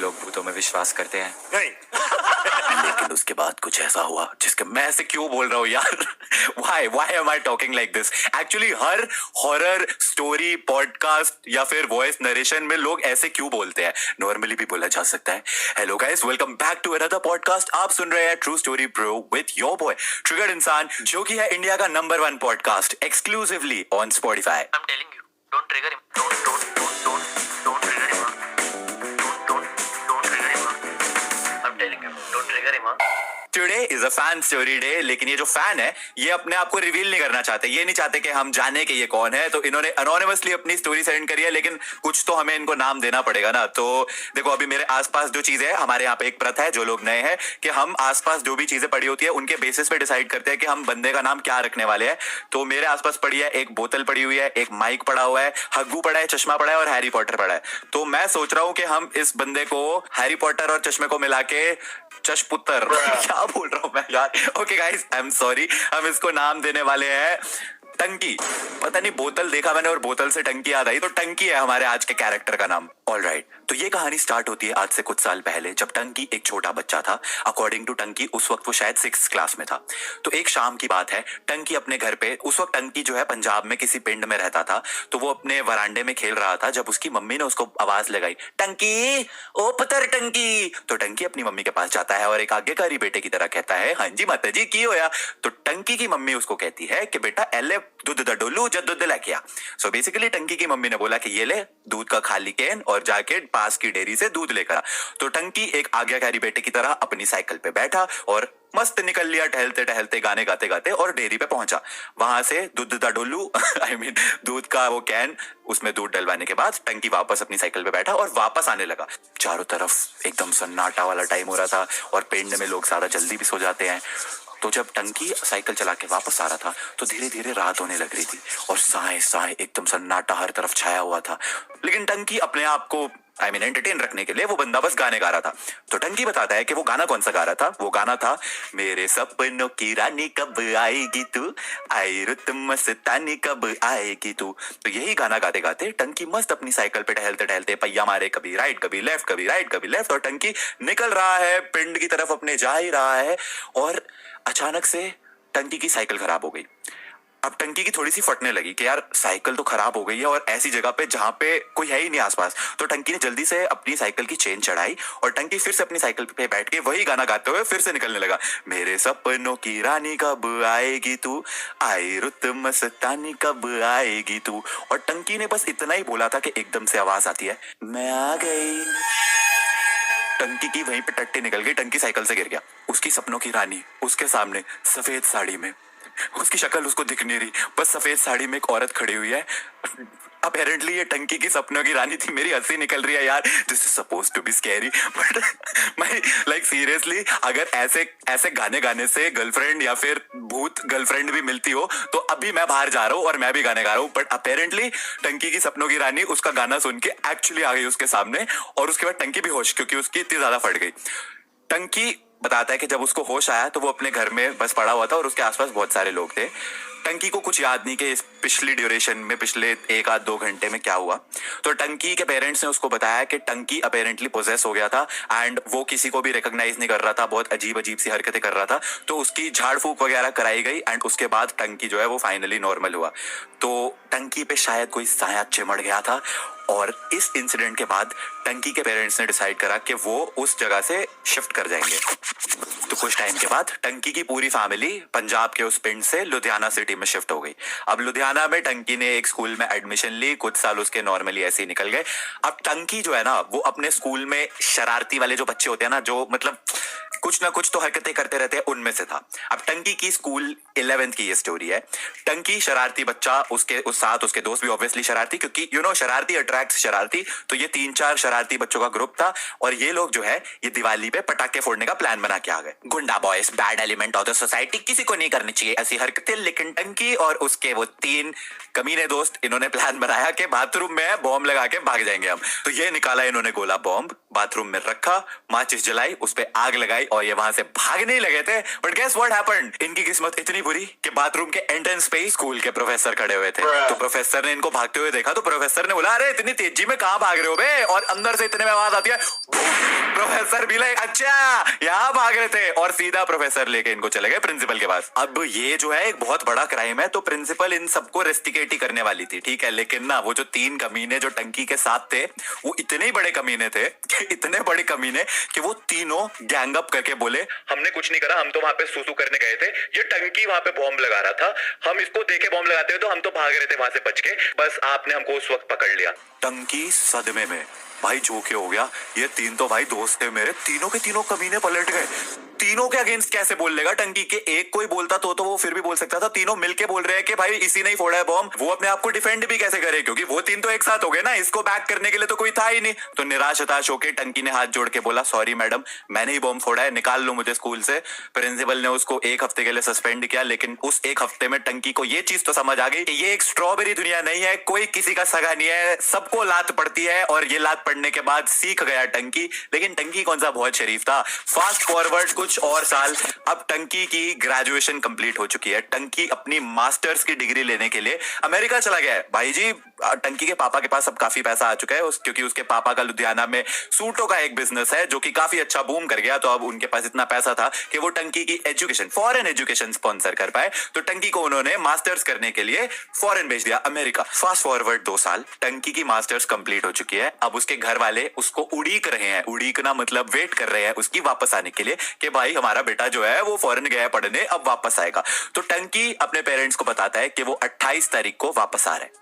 लोग भूतों में विश्वास करते हैं। नहीं। लेकिन उसके बाद कुछ ऐसा हुआ जिसके मैं ऐसे क्यों बोल रहा हूँ यार। why am I talking like this? Actually her horror story podcast या फिर वॉइस नरेशन में लोग ऐसे क्यों बोलते हैं, नॉर्मली भी बोला जा सकता है। Hello guys, welcome back to another podcast. आप सुन रहे हैं True story bro with your boy Triggered Insaan, जो कि है इंडिया का number 1 podcast exclusively on Spotify. I'm telling you, don't trigger him. Don't trigger him. Don't trigger him. I'm telling you, don't trigger him. Today is a fan story day, लेकिन ये जो fan है ये अपने आप को reveal नहीं करना चाहते। ये नहीं चाहते कि हम जाने कि ये कौन है, तो इन्होंने अनोनिमसली अपनी स्टोरी सेंड करी है, लेकिन कुछ तो हमें इनको नाम देना पड़ेगा ना। तो देखो, अभी मेरे आसपास जो चीजें है, हमारे यहाँ पे एक प्रथा है, जो लोग नए हैं, कि हम आसपास जो भी चीजें पड़ी होती है उनके बेसिस पे डिसाइड करते हैं कि हम बंदे का नाम क्या रखने वाले हैं। तो मेरे आसपास पड़ी है, एक बोतल पड़ी हुई है, एक माइक पड़ा हुआ है, हग्गू पड़ा है, चश्मा पड़ा है और हैरी पॉटर पड़ा है। तो मैं सोच रहा हूँ कि हम इस बंदे को हैरी पॉटर और चश्मे को मिला के चशपुत्र क्या बोल रहा हूं मैं यार। Okay guys, I am sorry, हम इसको नाम देने वाले हैं टंकी। पता नहीं, बोतल देखा मैंने और बोतल से टंकी याद आई, तो टंकी है हमारे आज के कैरेक्टर का नाम। ऑलराइट, तो ये कहानी स्टार्ट होती है आज से कुछ साल पहले, जब टंकी एक छोटा बच्चा था। अकॉर्डिंग टू टंकी उस वक्त वो शायद 6th क्लास में था। तो एक शाम की बात है, टंकी अपने घर पे, उस वक्त टंकी जो है पंजाब में किसी पिंड में रहता था, तो वो अपने वरांडे में खेल रहा था जब उसकी मम्मी ने उसको आवाज लगाई, टंकी ओ पुत्र टंकी। तो टंकी अपनी मम्मी के पास जाता है और एक आज्ञाकारी बेटे की तरह कहता है, हाँ जी माता जी की होया। तो टंकी की मम्मी उसको कहती है कि बेटा एले दूध दा डोलू जब दूध लेके आ। सो बेसिकली टंकी की मम्मी ने बोला कि ये ले दूध का खाली कैन और जाके पास की डेयरी से दूध लेकर आ। तो टंकी एक आज्ञाकारी बेटे की तरह अपनी साइकिल पे बैठा और मस्त निकल लिया, टहलते टहलते गाने गाते गाते, और डेयरी पे पहुंचा। वहां से दूध दा डोलू आई मीन दूध का वो कैन, उसमें दूध डलवाने के बाद टंकी वापस अपनी साइकिल पे बैठा और वापस आने लगा। चारों तरफ एकदम सन्नाटा वाला टाइम हो रहा था और पिंड में लोग सारा जल्दी भी सो जाते हैं। तो जब टंकी साइकिल चला के वापस आ रहा था तो धीरे धीरे रात होने लग रही थी और साए साए एकदम सन्नाटा हर तरफ छाया हुआ था। लेकिन टंकी अपने आप को एंटरटेन रखने के लिए वो बंदा बस गाने गा रहा था। तो टंकी बताता है कि वो गाना कौन सा गा रहा था। वो गाना था, मेरे सपनों की रानी कब आएगी तू, आई रुत मस्तानी कब आएगी तू। तो यही गाना गाते गाते टंकी मस्त अपनी साइकिल पे टहलते टहलते पहिया मारे, कभी राइट कभी लेफ्ट, कभी राइट कभी लेफ्ट, और टंकी निकल रहा है पिंड की तरफ, अपने जा ही रहा है। और अचानक से टंकी की साइकिल खराब हो गई। अब टंकी की थोड़ी सी फटने लगी कि यार साइकिल तो खराब हो गई है और ऐसी जगह पे जहां पे कोई है ही नहीं आसपास। तो टंकी ने जल्दी से अपनी साइकिल की चेन चढ़ाई और टंकी फिर से अपनी साइकिल पे बैठ के वही गाना गाते हुए फिर से निकलने लगा, मेरे सपनों की रानी कब आएगी तू, आई रुत मस्तानी कब आएगी तू। और टंकी ने बस इतना ही बोला था कि एकदम से आवाज आती है, मैं आ गई। टंकी की वहीं पे टट्टी निकल गई, टंकी साइकिल से गिर गया। उसकी सपनों की रानी उसके सामने सफेद साड़ी में, उसकी शक्ल उसको दिख नहीं रही, बस सफेद साड़ी में एक औरत खड़ी हुई है। अपेरेंटली ये टंकी की सपनों की रानी थी। मेरी हंसी निकल रही है यार, this is supposed to be scary, but मैं लाइक सीरियसली, अगर ऐसे गाने गाने से गर्लफ्रेंड या फिर भूत गर्लफ्रेंड भी मिलती हो तो अभी मैं बाहर जा रहा हूँ और मैं भी गाने गा रहा हूँ। बट अपेरेंटली टंकी की सपनों की रानी उसका गाना सुन के एक्चुअली आ गई उसके सामने, और उसके बाद टंकी भी होश, क्योंकि उसकी इतनी ज्यादा फट गई। टंकी बताता है कि जब उसको होश आया तो वो अपने घर में बस पड़ा हुआ था और उसके आसपास बहुत सारे लोग थे। टंकी को कुछ याद नहीं कि इस पिछली ड्यूरेशन में, पिछले 1-2 घंटे में क्या हुआ। तो टंकी के पेरेंट्स ने उसको बताया कि टंकी अपेरेंटली पोजेस हो गया था एंड वो किसी को भी रिकॉग्नाइज नहीं कर रहा था, बहुत अजीब अजीब सी हरकतें कर रहा था। तो उसकी झाड़ फूक वगैरह कराई गई एंड उसके बाद टंकी जो है वो फाइनली नॉर्मल हुआ। तो टंकी पे शायद कोई साया चिमड़ गया था और इस इंसिडेंट के बाद टंकी के पेरेंट्स ने डिसाइड करा कि वो उस जगह से शिफ्ट कर जाएंगे। तो कुछ टाइम के बाद टंकी की पूरी फैमिली पंजाब के उस पिंड से लुधियाना सिटी में शिफ्ट हो गई। अब लुधियाना में टंकी ने एक स्कूल में एडमिशन ली, कुछ साल उसके नॉर्मली ऐसे ही निकल गए। अब टंकी जो है ना, वो अपने स्कूल में शरारती वाले जो बच्चे होते हैं ना, जो मतलब कुछ ना कुछ तो हरकतें करते रहते हैं, उनमें से था। अब टंकी की स्कूल 11th की ये स्टोरी है। टंकी शरारती बच्चा, उसके उस साथ उसके दोस्त भी ऑब्वियसली शरारती, क्योंकि शरारती अट्रैक्ट शरारती। तो ये 3-4 शरारती बच्चों का ग्रुप था और ये लोग जो है ये दिवाली पे पटाखे फोड़ने का प्लान बना के आ गए। गुंडा boys, bad element of the society, किसी को नहीं करनी चाहिए ऐसी हरकतें। लेकिन टंकी और उसके वो 3 कमीने दोस्त, इन्होंने प्लान बनाया कि बाथरूम में बॉम्ब लगा के भाग जाएंगे हम। तो ये निकाला इन्होंने गोला बॉम्ब, बाथरूम में रखा, माचिस जलाई, उस पे आग लगाई और ये वहां से भागने ही लगे थे। बट गेस व्हाट हैपेंड, इनकी किस्मत इतनी बुरी कि बाथरूम के एंट्रेंस पे ही स्कूल के प्रोफेसर खड़े हुए थे। तो प्रोफेसर ने इनको भागते हुए देखा तो प्रोफेसर ने बोला, अरे इतनी तेजी में कहां भाग रहे हो बे? और अंदर से इतने में आवाज आती है, प्रोफेसर भी लाइक अच्छा यहाँ भाग रहे थे और सीधा प्रोफेसर लेके इनको चले गए प्रिंसिपल के पास। अब ये जो है एक बहुत बड़ा क्राइम है, तो प्रिंसिपल इन सबको रेस्टिकेट ही करने वाली थी, ठीक है, लेकिन ना वो जो 3 कमीने जो टंकी के साथ थे वो इतने बड़े कमीने थे कि इतने बड़े कमीने कि वो तीनों गैंग अप करके बोले हमने कुछ नहीं करा, हम तो वहां पे सुसु करने गए थे, ये टंकी वहां पे बॉम्ब लगा रहा था, हम इसको देखे बॉम्ब लगाते हुए तो हम तो भाग रहे थे वहां से बच के, बस आपने हमको उस वक्त पकड़ लिया। टंकी सदमे में, भाई जो क्या हो गया, ये 3 तो भाई दोस्त थे मेरे, तीनों के तीनों कमीने पलट गए। तीनों के अगेंस्ट कैसे बोल लेगा टंकी के, एक कोई बोलता तो वो फिर भी बोल सकता था, तीनों मिलके बोल रहे हैं कि भाई इसी ने ही फोड़ा है बॉम्ब, वो अपने आप को डिफेंड भी कैसे करे, क्योंकि वो 3 तो एक साथ हो गए ना, इसको बैक करने के लिए तो कोई था ही नहीं। तो निराश हताश होकर टंकी ने हाथ जोड़ के बोला सॉरी मैडम, मैंने ही बॉम्ब फोड़ा है, निकाल लो मुझे स्कूल से। प्रिंसिपल ने उसको 1 हफ्ते के लिए सस्पेंड किया, लेकिन उस 1 हफ्ते में टंकी को ये चीज तो समझ आ गई कि ये एक स्ट्रॉबेरी दुनिया नहीं है, कोई किसी का सगा नहीं है, सबको लात पड़ती है, और ये लात पड़ने के बाद सीख गया टंकी। लेकिन टंकी कौन सा बहुत शरीफ था। फास्ट फॉरवर्ड कुछ और साल, अब टंकी की ग्रेजुएशन कंप्लीट हो चुकी है, टंकी अपनी मास्टर्स की डिग्री लेने के लिए अमेरिका चला गया है। भाई जी टंकी के पापा के पास अब काफी पैसा आ चुका है, क्योंकि उसके पापा का लुधियाना में सूटों का एक बिजनेस है जो कि काफी अच्छा बूम कर गया, तो अब उनके पास इतना पैसा था कि वो टंकी की एजुकेशन, फॉरेन एजुकेशन स्पॉन्सर कर पाए, तो टंकी को उन्होंने मास्टर्स करने के लिए फॉरेन भेज दिया, अमेरिका। फास्ट फॉरवर्ड 2 साल, टंकी की मास्टर्स कंप्लीट हो चुकी है, अब उसके घर वाले उसको उड़ीक रहे हैं, उड़ीकना मतलब वेट कर रहे हैं उसकी वापस आने के लिए कि भाई हमारा बेटा जो है वो फॉरेन गया है पढ़ने, अब वापस आएगा। तो टंकी अपने पेरेंट्स को बताता है कि वो 28 तारीख को वापस आ रहे हैं।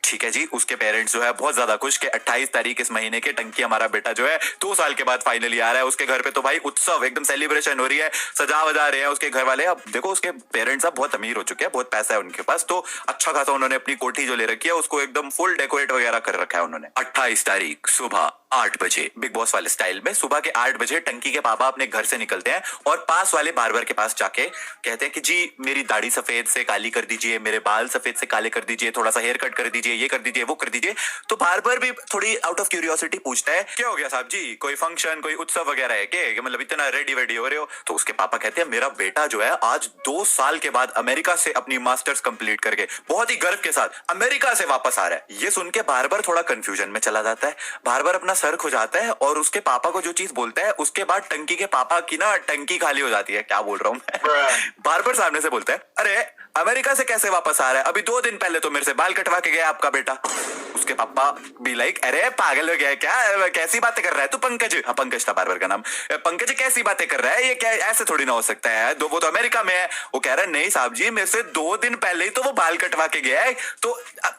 ठीक है जी, उसके पेरेंट्स जो है बहुत ज्यादा खुश कि 28 तारीख इस महीने के टंकी हमारा बेटा जो है 2 साल के बाद फाइनली आ रहा है। उसके घर पे तो भाई उत्सव, एकदम सेलिब्रेशन हो रही है, सजा वजा रहे हैं उसके घर वाले। अब देखो उसके पेरेंट्स अब बहुत अमीर हो चुके हैं, बहुत पैसा है उनके पास, तो अच्छा खासा उन्होंने अपनी कोठी जो ले रखी है उसको एकदम फुल डेकोरेट वगैरह कर रखा है उन्होंने। 28 तारीख सुबह 8 बजे, बिग बॉस वाले स्टाइल में सुबह के 8 बजे टंकी के पापा अपने घर से निकलते हैं और पास वाले बार्बर के पास जाके कहते हैं कि जी मेरी दाढ़ी सफेद से काली कर दीजिए, मेरे बाल सफेद से काले कर दीजिए, थोड़ा सा हेयर कट कर दीजिए, ये कर दीजिए, वो कर दीजिए। तो बार्बर भी थोड़ी आउट ऑफ क्यूरियोसिटी पूछता है क्या हो गया साहब जी, कोई फंक्शन, कोई उत्सव वगैरह है क्या, मतलब इतना रेडी वेडी हो रहे हो। तो उसके पापा कहते हैं मेरा बेटा जो है आज 2 साल के बाद अमेरिका से अपनी मास्टर्स कंप्लीट करके बहुत ही गर्व के साथ अमेरिका से वापस आ रहा है। ये सुन के बार्बर थोड़ा कंफ्यूजन में चला जाता है, बार्बर अपना सर खुजाता है और उसके पापा को जो चीज बोलता है उसके बाद टंकी के पापा की ना टंकी खाली हो जाती है। क्या बोल रहा हूं मैं बार्बर सामने से बोलता है अरे अमेरिका से कैसे वापस आ रहा है, अभी 2 दिन पहले तो मेरे से बाल कटवा के गया आपका बेटा। उसके पापा भी लाइक अरे पागल हो गया है क्या, कैसी बातें कर रहा है तू पंकज, हाँ पंकज था बार्बर का नाम, पंकज कैसी बातें कर रहा है, ये क्या ऐसे थोड़ी ना हो सकता है, वो तो अमेरिका में है। वो कह रहा है नहीं साहब जी मेरे से 2 दिन पहले ही तो वो बाल कटवा के गया है, तो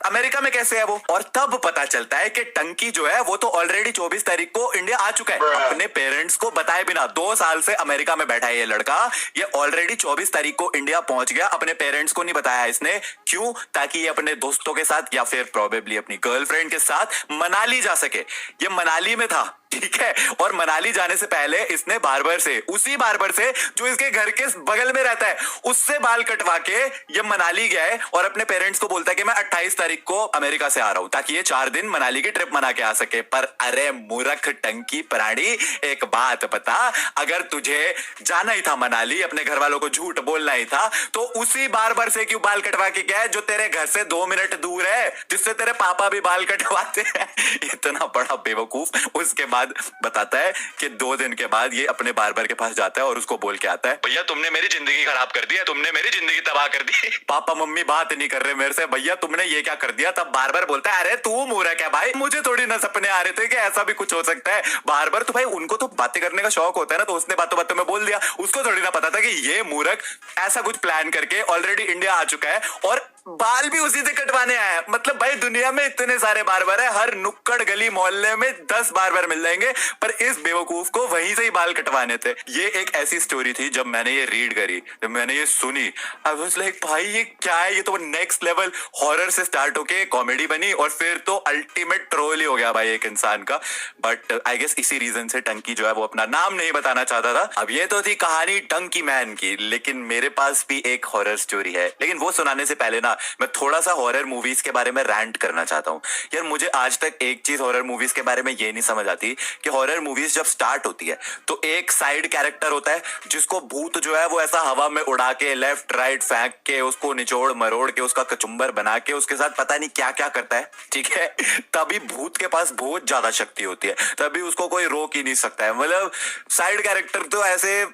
अमेरिका में कैसे है वो। और तब पता चलता है कि टंकी जो है वो तो ऑलरेडी 24 तारीख को इंडिया आ चुका है, अपने पेरेंट्स को बताए बिना। 2 साल से अमेरिका में बैठा है ये लड़का, ये ऑलरेडी 24 तारीख को इंडिया पहुंच गया, अपने पेरेंट्स को नहीं बताया इसने, क्यों, ताकि ये अपने दोस्तों के साथ या फिर प्रोबेबली अपनी गर्लफ्रेंड के साथ मनाली जा सके। ये मनाली में था, ठीक है, और मनाली जाने से पहले इसने बार्बर से, उसी बार्बर से जो इसके घर के बगल में रहता है, उससे बाल कटवा के ये मनाली गया है और अपने पेरेंट्स को बोलता है कि मैं 28 तारीख को अमेरिका से आ रहा हूं ताकि ये 4 दिन मनाली की ट्रिप मना के आ सके। पर अरे मूर्ख टंकी प्राणी, एक बात बता, अगर तुझे जाना ही था मनाली, अपने घर वालों को झूठ बोलना ही था, तो उसी बार्बर से क्यों बाल कटवा के गया है जो तेरे घर से 2 मिनट दूर है, जिससे तेरे पापा भी बाल कटवाते हैं। इतना बड़ा बेवकूफ। उसके बाद बताता है कि 2 दिन के बाद ये अपने बार्बर के पास जाता है और उसको बोल के आता है भैया तुमने मेरी जिंदगी खराब कर दी है, तुमने मेरी जिंदगी तबाह कर दी। पापा मम्मी बात नहीं कर रहे मेरे से, भैया तुमने ये क्या कर दिया। तब बार्बर बोलता है अरे तू मूर्ख है भाई, मुझे थोड़ी ना सपने आ रहे थे कि ऐसा भी कुछ हो सकता है। बार्बर तो भाई उनको तो बातें करने का शौक होता है ना, तो उसने बातों बातों में बोल दिया, उसको थोड़ी ना पता था कि ये मूर्ख ऐसा कुछ प्लान करके ऑलरेडी इंडिया आ चुका है और बाल भी उसी से कटवाने आया। मतलब भाई दुनिया में इतने सारे बार्बर है, हर नुक्कड़ गली मोहल्ले में 10 बार्बर मिल जाएंगे, पर इस बेवकूफ को वहीं से ही बाल कटवाने थे। ये एक ऐसी स्टोरी थी जब मैंने ये रीड करी, जब मैंने ये सुनी, आई वाज लाइक भाई ये क्या है, ये तो नेक्स्ट लेवल हॉरर से स्टार्ट होके कॉमेडी बनी और फिर तो अल्टीमेट ट्रोल ही हो गया भाई एक इंसान का। बट आई गेस इसी रीजन से टंकी जो है वो अपना नाम नहीं बताना चाहता था। अब ये तो थी कहानी टंकी मैन की, लेकिन मेरे पास भी एक हॉरर स्टोरी है, लेकिन वो सुनाने से पहले ना मैं थोड़ा सा हॉरर मूवीज के बारे में रैंट करना चाहता हूँ। यार मुझे आज तक एक चीज हॉरर मूवीज के बारे में ये नहीं समझ आती कि हॉरर मूवीज जब स्टार्ट होती है तो एक साइड कैरेक्टर होता है जिसको भूत जो है वो ऐसा हवा में उड़ा के लेफ्ट राइट फेंक के उसको निचोड़ मरोड़ के उसका कचुम्बर बना के उसके साथ पता नहीं क्या क्या करता है, ठीक है। तभी भूत के पास बहुत ज्यादा शक्ति होती है, तभी उसको कोई रोक ही नहीं सकता है। मतलब साइड कैरेक्टर तो ऐसे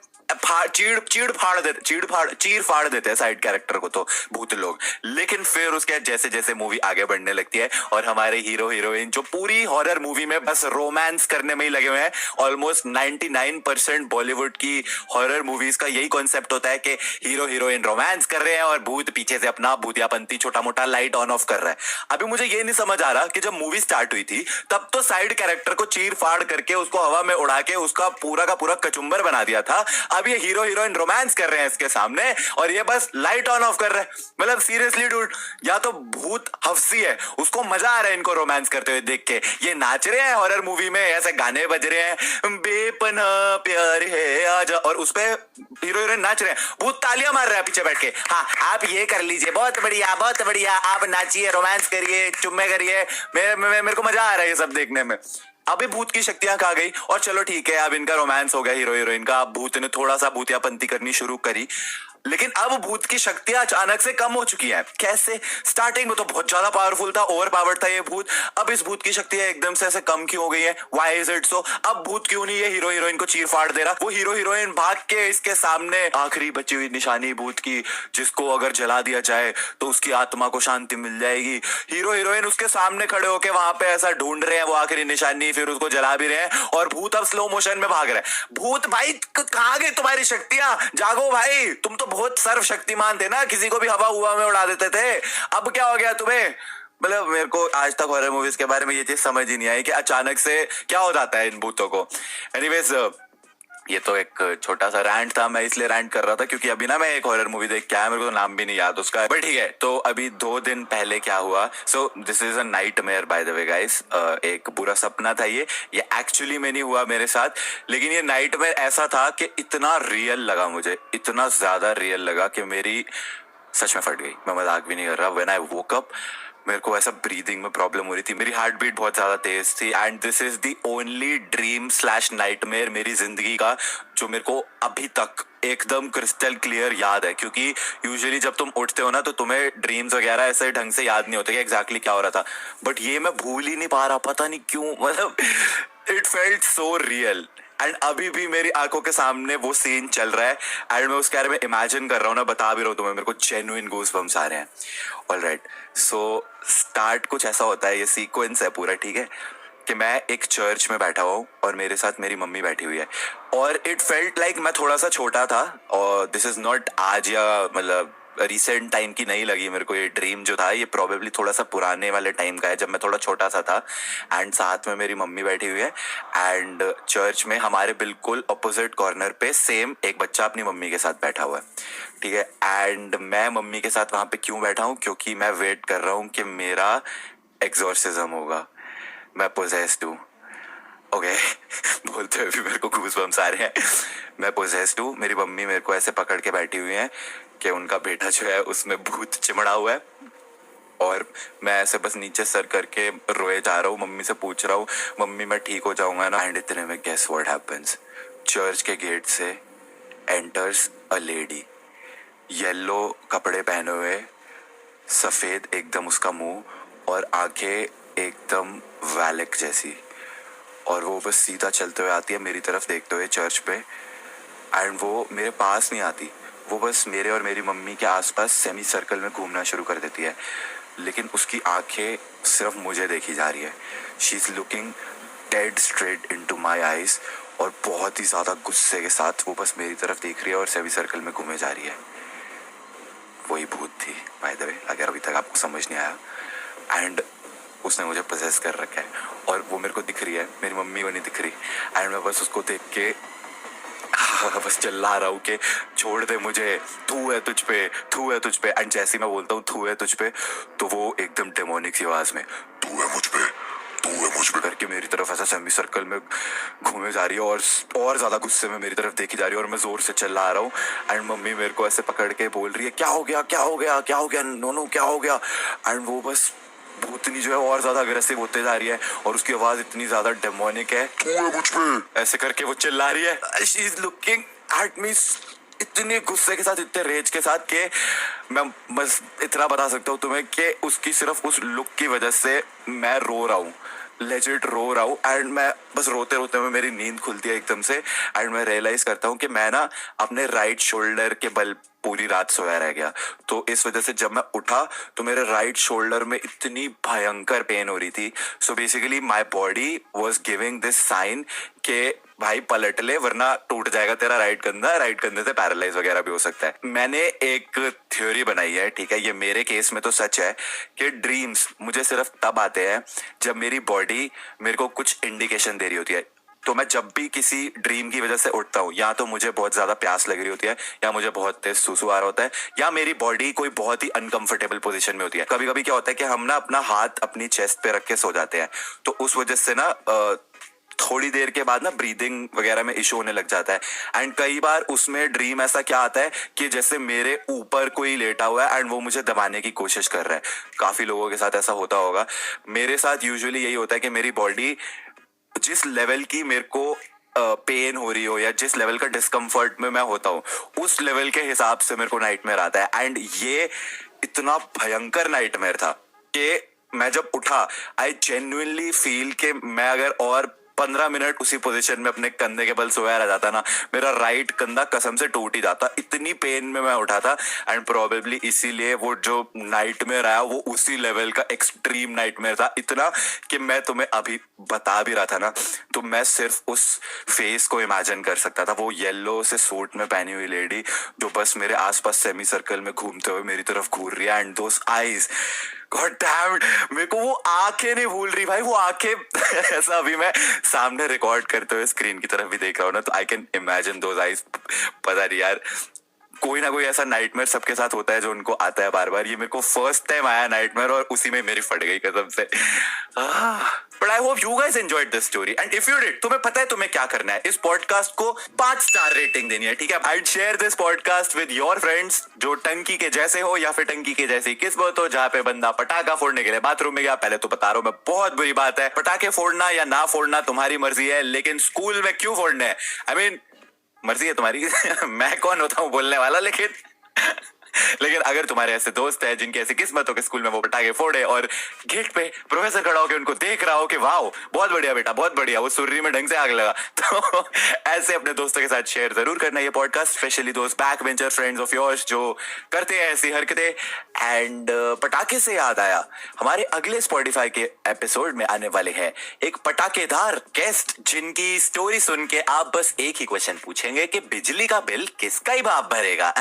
चीड़ फाड़ देते हैं साइड कैरेक्टर को तो भूत लोग। लेकिन फिर उसके जैसे जैसे मूवी आगे बढ़ने लगती है और हमारे हीरो हीरोइन जो पूरी हॉरर मूवी में बस रोमांस करने में ही लगे हुए हैं, ऑलमोस्ट 99% बॉलीवुड की हॉरर मूवीज का यही कॉन्सेप्ट होता है कि हीरो हीरोइन रोमांस कर रहे हैं और भूत पीछे से अपना भूतियापंती छोटा मोटा लाइट ऑन ऑफ कर रहा है। अभी मुझे ये नहीं समझ आ रहा कि जब मूवी स्टार्ट हुई थी तब तो साइड कैरेक्टर को चीर फाड़ करके उसको हवा में उड़ा के उसका पूरा का पूरा कचुम्बर बना दिया था। अब ये हीरो हीरोइन रोमांस कर रहे हैं इसके सामने और ये बस लाइट ऑन ऑफ कर रहे हैं। मतलब सीरियसली डूड, या तो भूत हफ्सी है, उसको मजा आ रहा है इनको रोमांस करते हुए देख के, ये नाच रहे हैं हॉरर मूवी में, ऐसे गाने बज रहे हैं बेपनाह प्यार है आजा, और उसपे हीरो हीरोइन नाच रहे हैं, भूत तालियां मार रहे हैं पीछे बैठ के, हाँ आप ये कर लीजिए, बहुत बढ़िया, आप नाचिए, रोमांस करिए, चुम्मे करिए, मेरे को मजा आ रहा है ये सब देखने में। अभी भूत की शक्तियां कहाँ गई? और चलो ठीक है, अब इनका रोमांस हो गया हीरो हीरोइन का, अब भूत ने थोड़ा सा भूतियापंती करनी शुरू करी, लेकिन अब भूत की शक्तियां अचानक से कम हो चुकी हैं। कैसे? स्टार्टिंग में तो बहुत ज्यादा पावरफुल था, ओवर पावर्ड था ये भूत, अब इस भूत की शक्तियां एकदम से ऐसे कम क्यों हो गई है? Why is it so? अब भूत क्यों नहीं है हीरो हीरोइन को चीर फाड़ दे रहा? वो हीरो हीरोइन भाग के इसके सामने आखिरी बची हुई निशानी भूत की, जिसको अगर जला दिया जाए तो उसकी आत्मा को शांति मिल जाएगी, हीरो हीरोइन उसके सामने खड़े होके वहां पे ऐसा ढूंढ रहे हैं वो आखिरी निशानी, फिर उसको जला भी रहे हैं और भूत अब स्लो मोशन में भाग रहे हैं। भूत भाई कहां गई तुम्हारी शक्तियां? जागो भाई, तुम तो बहुत सर्वशक्तिमान थे ना, किसी को भी हवा हुआ में उड़ा देते थे, अब क्या हो गया तुम्हें? मतलब मेरे को आज तक हॉरर मूवीज के बारे में ये चीज समझ ही नहीं आई कि अचानक से क्या हो जाता है इन भूतों को। एनीवेज ये तो एक छोटा सा रैंट था, मैं इसलिए रैंट कर रहा था क्योंकि अभी ना मैं एक हॉरर मूवी देख के आया, मेरे को तो नाम भी नहीं याद उसका, बट ठीक है। तो अभी 2 दिन पहले क्या हुआ, so this is a nightmare bye the way guys, एक बुरा सपना था ये एक्चुअली में नहीं हुआ मेरे साथ, लेकिन ये नाइटमेयर ऐसा था कि इतना रियल लगा मुझे, इतना ज्यादा रियल लगा कि मेरी सच में फट गई, मैं मजाक भी नहीं कर रहा। व्हेन आई वोक अप मेरे को ऐसा ब्रीदिंग में प्रॉब्लम हो रही थी, मेरी हार्ट बीट बहुत ज्यादा तेज थी, and this is the only dream slash nightmare मेरी जिंदगी का जो मेरे को अभी तक एकदम क्रिस्टल क्लियर याद है। क्योंकि यूजुअली जब तुम उठते हो ना तो तुम्हें ड्रीम्स वगैरह ऐसे ढंग से याद नहीं होते कि एग्जैक्टली क्या हो रहा था, बट ये मैं भूल ही नहीं पा रहा, पता नहीं क्यों, मतलब it felt so real. And अभी भी मेरी आंखों के सामने वो सीन चल रहा है एंड मैं उसके बारे में इमेजिन कर रहा हूँ ना, बता भी रहा हूँ तुम्हें, मेरे को जेन्युइन गूज़बम्स आ रहे हैं। ऑलराइट, सो स्टार्ट कुछ ऐसा होता है, ये सीक्वेंस है पूरा, ठीक है, कि मैं एक चर्च में बैठा हुआ हूँ और मेरे साथ मेरी मम्मी बैठी हुई है, और इट फेल्ट लाइक मैं थोड़ा सा छोटा था, और दिस इज नॉट आज या मतलब रिसेंट टाइम की नहीं लगी मेरे को, ये ड्रीम जो था ये प्रोबेबली थोड़ा सा पुराने वाले टाइम का है, जब मैं थोड़ा छोटा सा था, एंड साथ में मेरी मम्मी बैठी हुई है, एंड चर्च में हमारे बिल्कुल अपोजिट कॉर्नर पे सेम एक बच्चा अपनी मम्मी के साथ बैठा हुआ है, ठीक है। एंड मैं मम्मी के साथ वहाँ पे क्यों बैठा हूँ? क्योंकि मैं वेट कर रहा हूँ कि मेरा एग्जॉर्सिज्म होगा, मैं पोजेस्ड हूँ, ओके बोलते हुए भी मेरे को गूज़बम्स आ रहे हैं, मैं पोजेस्ड हूँ। मेरी मम्मी मेरे को ऐसे पकड़ के बैठी हुई है कि उनका बेटा जो है उसमें भूत चिमड़ा हुआ है, और मैं ऐसे बस नीचे सर करके रोए जा रहा हूँ, मम्मी से पूछ रहा हूँ मम्मी मैं ठीक हो जाऊंगा ना? एंड इतने में गेस व्हाट हैपेंस, चर्च के गेट से एंटर्स अ लेडी, येलो कपड़े पहने हुए, सफेद एकदम उसका मुंह और आंखें एकदम वैलिक जैसी, और वो बस सीधा चलते हुए आती है मेरी तरफ देखते हुए चर्च पे, एंड वो मेरे पास नहीं आती, वो बस मेरे और मेरी मम्मी के आसपास सेमी सर्कल में घूमना शुरू कर देती है, लेकिन उसकी आंखें सिर्फ मुझे देखी जा रही है, she is looking dead straight into my eyes, और बहुत ही ज़्यादा गुस्से के साथ वो बस मेरी तरफ देख रही है और सेमी सर्कल में घूमे जा रही है। वही भूत थी बाय द वे, अगर अभी तक आपको समझ नहीं आया, एंड उसने मुझे पोजेस कर रखा है और वो मेरे को दिख रही है, मेरी मम्मी को नहीं दिख रही, एंड मैं बस उसको देख के बस चिल्ला रहा हूँ कि छोड़ दे मुझे, थू है तुझ पे, थू है तुझ पे, एंड जैसे मैं बोलता हूँ थू है तुझ पे, तो वो एकदम डेमोनिक सी आवाज में थू है मुझ पे, तू है मुझ पे करके मेरी तरफ ऐसा सेमी सर्कल में घूमे जा रही है और ज्यादा गुस्से में मेरी तरफ देखी जा रही है और मैं जोर से चिल्ला रहा हूँ एंड मम्मी मेरे को ऐसे पकड़ के बोल रही है क्या हो गया क्या हो गया क्या हो गया नो क्या हो गया एंड वो बस भूतनी जो है और ज्यादा अग्रेसिव होते जा रही है और उसकी आवाज इतनी ज्यादा डेमोनिक है तू है मुझ पे ऐसे करके वो चिल्ला रही है she is looking at me इतने गुस्से के साथ इतने रेज के साथ कि मैं बस इतना बता सकता हूँ तुम्हें कि उसकी सिर्फ उस लुक की वजह से मैं रो रहा हूँ लेजिट रो रहा हूँ एंड मैं बस रोते रोते में मेरी नींद खुलती है एकदम से एंड मैं रियलाइज करता हूँ कि मैं ना अपने राइट शोल्डर के बल पूरी रात सोया रह गया तो इस वजह से जब मैं उठा तो मेरे राइट शोल्डर में इतनी भयंकर पेन हो रही थी so basically my body was giving this sign कि भाई पलट ले वरना टूट जाएगा तेरा राइट कंधे से पैरालाइज वगैरह भी हो सकता है मैंने एक थ्योरी बनाई है ठीक है ये मेरे केस में तो सच है कि ड्रीम्स मुझे सिर्फ तब आते हैं जब मेरी बॉडी मेरे को कुछ इंडिकेशन दे रही होती है तो मैं जब भी किसी ड्रीम की वजह से उठता हूँ या तो मुझे बहुत ज्यादा प्यास लग रही होती है या मुझे बहुत तेज सुसु आ रहा होता है या मेरी बॉडी कोई बहुत ही अनकंफर्टेबल पोजीशन में होती है कभी कभी क्या होता है कि हम ना अपना हाथ अपनी चेस्ट पे रख के सो जाते हैं तो उस वजह से ना थोड़ी देर के बाद ना ब्रीदिंग वगैरह में इशू होने लग जाता है एंड कई बार उसमें ड्रीम ऐसा क्या आता है कि जैसे मेरे ऊपर कोई लेटा हुआ है एंड वो मुझे दबाने की कोशिश कर रहा है काफी लोगों के साथ ऐसा होता होगा मेरे साथ यूजुअली यही होता है कि मेरी बॉडी जिस लेवल की मेरे को पेन हो रही हो या जिस लेवल का डिस्कम्फर्ट में मैं होता हूँ उस लेवल के हिसाब से मेरे को नाइटमेयर आता है एंड ये इतना भयंकर नाइटमेयर था कि मैं जब उठा आई जेन्युइनली फील कि मैं अगर और 15 मिनट उसी पोजीशन में अपने कंधे के बल सोया रह जाता ना मेरा राइट कंधा कसम से टूट ही जाता इतनी पेन में मैं उठा था एंड प्रोबेबली इसीलिए वो जो नाइटमेयर आया वो उसी लेवल का एक्सट्रीम नाइटमेयर था इतना कि मैं तुम्हें अभी बता भी रहा था ना तो मैं सिर्फ उस फेस को इमेजिन कर सकता था वो येलो से सूट में पहनी हुई लेडी जो बस मेरे आसपास सेमी सर्कल में घूमते हुए मेरी तरफ घूर रही है and those eyes god damn मेरे को वो आंखें नहीं भूल रही भाई वो आंखें ऐसा अभी मैं सामने रिकॉर्ड करते हुए स्क्रीन की तरफ भी देख रहा हूँ ना तो I can imagine those eyes पता नहीं यार कोई ना कोई ऐसा नाइटमेयर सबके साथ होता है जो उनको आता है बार बार ये मेरे को फर्स्ट टाइम आया नाइटमेयर और उसी में मेरी फट गई कसम से but I hope you guys enjoyed this story and if you did तुम्हें पता है तुम्हें क्या करना है इस पॉडकास्ट को 5 स्टार रेटिंग देनी है ठीक है I share this podcast with your friends जो टंकी के जैसे हो या फिर टंकी के जैसी किस्मत हो जहाँ पे बंदा पटाखा फोड़ने के लिए बाथरूम में गया पहले तो बता रहा हूँ मैं बहुत बुरी बात है पटाखे फोड़ना या ना फोड़ना तुम्हारी मर्जी है लेकिन स्कूल में क्यों फोड़ने हैं आई मीन मर्जी है तुम्हारी मैं कौन होता हूँ बोलने वाला लेकिन अगर तुम्हारे ऐसे दोस्त हैं जिनकी ऐसी किस्मत हो कि स्कूल में वो पटाखे फोड़े और गेट पे प्रोफेसर खड़ा होकर उनको देख रहा हो कि वाह बहुत बढ़िया बेटा बहुत बढ़िया वो सुर्री में ढंग से आग लगा तो ऐसे अपने दोस्तों के साथ शेयर जरूर करना ये पॉडकास्ट स्पेशली दोस्त back bencher friends of yours जो करते हैं ऐसी हरकतें एंड पटाखे से याद आया हमारे अगले स्पॉटिफाई के एपिसोड में आने वाले हैं एक पटाखेदार गेस्ट जिनकी स्टोरी सुन के आप बस एक ही क्वेश्चन पूछेंगे कि बिजली का बिल किसका ही बाप भरेगा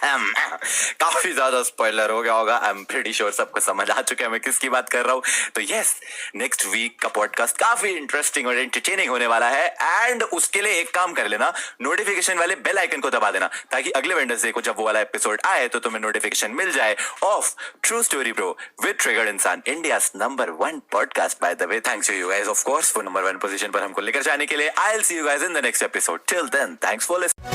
काफी ज्यादा स्पॉइलर हो गया होगा आई एम प्रीटी श्योर सबको समझ आ चुका है मैं किसकी बात कर रहा हूँ तो यस नेक्स्ट वीक का पॉडकास्ट काफी इंटरेस्टिंग और एंटरटेनिंग होने वाला है एंड उसके लिए एक काम कर लेना नोटिफिकेशन वाले बेल आइकन को दबा देना ताकि अगले वेडनेसडे को जब वो वाला एपिसोड आए तो तुम्हें नोटिफिकेशन मिल जाए of true story bro with triggered Insaan India's number 1 podcast by the way thanks to you guys of course वो नंबर 1 पोजीशन पर हमको लेकर जाने के लिए I will see you guys in the next episode till then thanks for listening